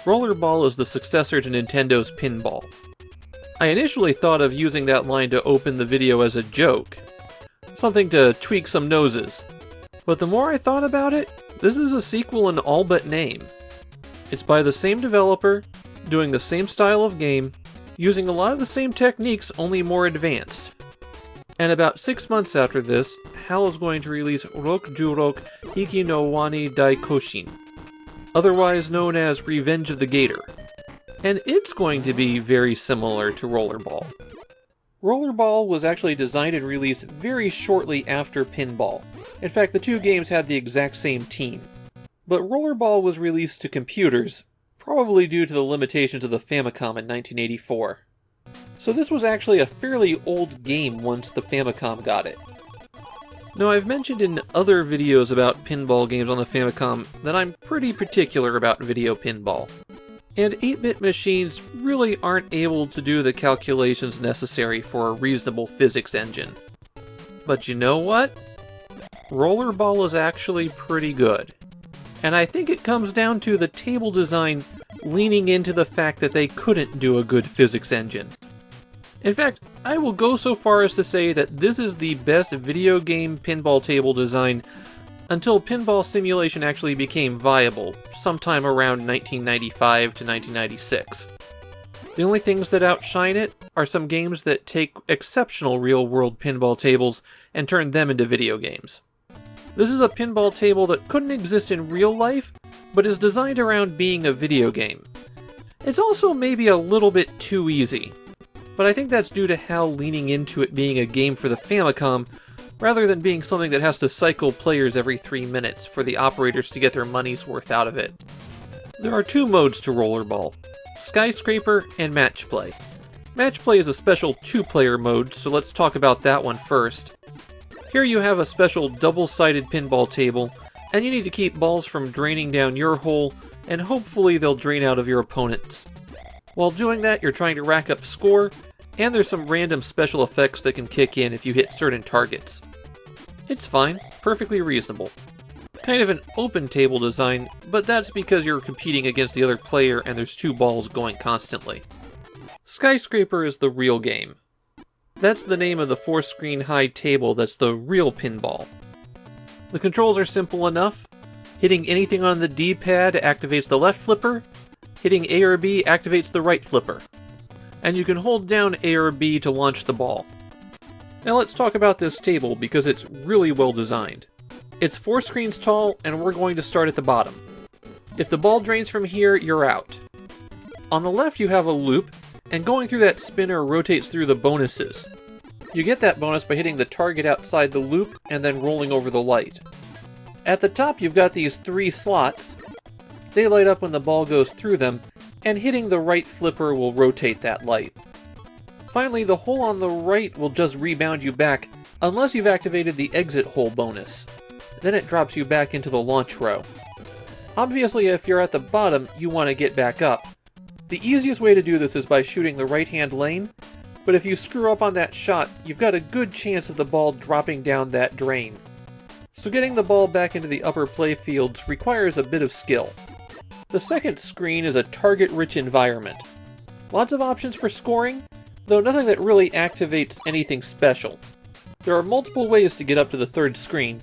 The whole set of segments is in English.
Rollerball is the successor to Nintendo's Pinball. I initially thought of using that line to open the video as a joke, something to tweak some noses. But the more I thought about it, this is a sequel in all but name. It's by the same developer, doing the same style of game, using a lot of the same techniques, only more advanced. And about 6 months after this, HAL is going to release Rock Hiki no Wani Dai Koshin, otherwise known as Revenge of the Gator. And it's going to be very similar to Rollerball. Rollerball was actually designed and released very shortly after Pinball. In fact, the two games had the exact same team. But Rollerball was released to computers, probably due to the limitations of the Famicom in 1984. So this was actually a fairly old game once the Famicom got it. Now, I've mentioned in other videos about pinball games on the Famicom that I'm pretty particular about video pinball. And 8-bit machines really aren't able to do the calculations necessary for a reasonable physics engine. But you know what? Rollerball is actually pretty good. And I think it comes down to the table design leaning into the fact that they couldn't do a good physics engine. In fact, I will go so far as to say that this is the best video game pinball table design until pinball simulation actually became viable, sometime around 1995 to 1996. The only things that outshine it are some games that take exceptional real-world pinball tables and turn them into video games. This is a pinball table that couldn't exist in real life, but is designed around being a video game. It's also maybe a little bit too easy, but I think that's due to HAL leaning into it being a game for the Famicom, rather than being something that has to cycle players every 3 minutes for the operators to get their money's worth out of it. There are two modes to Rollerball: Skyscraper and Match Play. Match Play is a special 2-player mode, so let's talk about that one first. Here you have a special double-sided pinball table, and you need to keep balls from draining down your hole, and hopefully they'll drain out of your opponent's. While doing that, you're trying to rack up score, and there's some random special effects that can kick in if you hit certain targets. It's fine, perfectly reasonable. Kind of an open table design, but that's because you're competing against the other player and there's 2 balls going constantly. Skyscraper is the real game. That's the name of the 4-screen high table that's the real pinball. The controls are simple enough. Hitting anything on the D-pad activates the left flipper, hitting A or B activates the right flipper. And you can hold down A or B to launch the ball. Now let's talk about this table because it's really well designed. It's 4 screens tall and we're going to start at the bottom. If the ball drains from here, you're out. On the left you have a loop, and going through that spinner rotates through the bonuses. You get that bonus by hitting the target outside the loop and then rolling over the light. At the top you've got these 3 slots. They light up when the ball goes through them, and hitting the right flipper will rotate that light. Finally, the hole on the right will just rebound you back, unless you've activated the exit hole bonus. Then it drops you back into the launch row. Obviously, if you're at the bottom, you want to get back up. The easiest way to do this is by shooting the right-hand lane, but if you screw up on that shot, you've got a good chance of the ball dropping down that drain. So getting the ball back into the upper playfields requires a bit of skill. The second screen is a target-rich environment. Lots of options for scoring, though nothing that really activates anything special. There are multiple ways to get up to the third screen.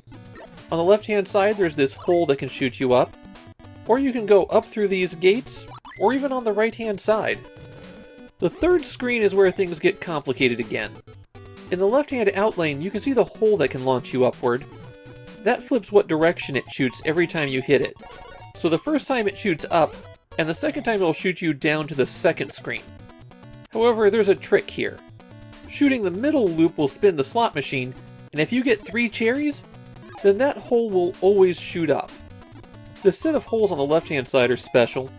On the left-hand side, there's this hole that can shoot you up, or you can go up through these gates, or even on the right-hand side. The third screen is where things get complicated again. In the left-hand out lane, you can see the hole that can launch you upward. That flips what direction it shoots every time you hit it. So the first time it shoots up, and the second time it'll shoot you down to the second screen. However, there's a trick here. Shooting the middle loop will spin the slot machine, and if you get 3 cherries, then that hole will always shoot up. The set of holes on the left-hand side are special.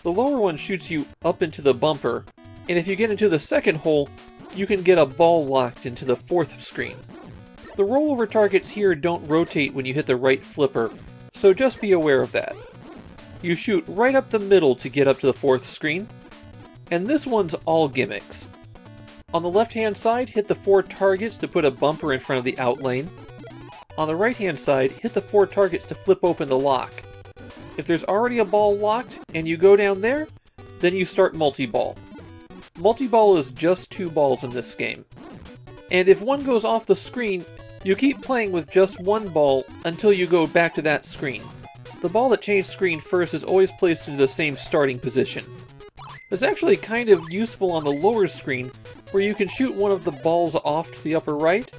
The lower one shoots you up into the bumper, and if you get into the second hole, you can get a ball locked into the 4th screen. The rollover targets here don't rotate when you hit the right flipper, so just be aware of that. You shoot right up the middle to get up to the 4th screen, and this one's all gimmicks. On the left-hand side, hit the 4 targets to put a bumper in front of the out lane. On the right-hand side, hit the 4 targets to flip open the lock. If there's already a ball locked and you go down there, then you start multi-ball. Multi-ball is just 2 balls in this game. And if one goes off the screen, you keep playing with just 1 ball until you go back to that screen. The ball that changed screen first is always placed into the same starting position. It's actually kind of useful on the lower screen, where you can shoot one of the balls off to the upper right,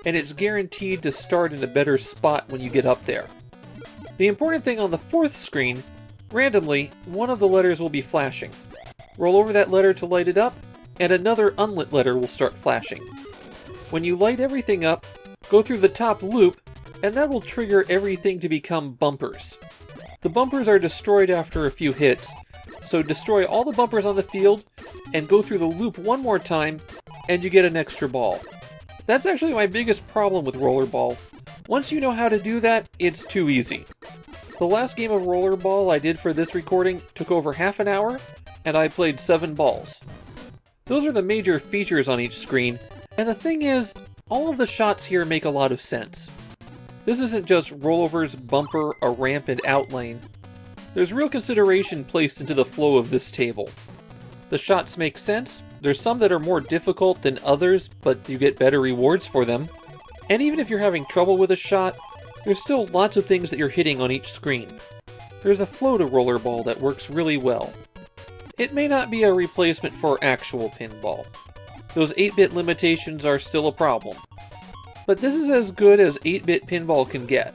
and it's guaranteed to start in a better spot when you get up there. The important thing on the 4th screen, randomly, one of the letters will be flashing. Roll over that letter to light it up, and another unlit letter will start flashing. When you light everything up, go through the top loop, and that will trigger everything to become bumpers. The bumpers are destroyed after a few hits, so destroy all the bumpers on the field, and go through the loop one more time, and you get an extra ball. That's actually my biggest problem with Rollerball. Once you know how to do that, it's too easy. The last game of Rollerball I did for this recording took over half an hour, and I played 7 balls. Those are the major features on each screen, and the thing is, all of the shots here make a lot of sense. This isn't just rollovers, bumper, a ramp, and outlane. There's real consideration placed into the flow of this table. The shots make sense. There's some that are more difficult than others, but you get better rewards for them. And even if you're having trouble with a shot, there's still lots of things that you're hitting on each screen. There's a flow to Rollerball that works really well. It may not be a replacement for actual pinball. Those 8-bit limitations are still a problem. But this is as good as 8-bit pinball can get.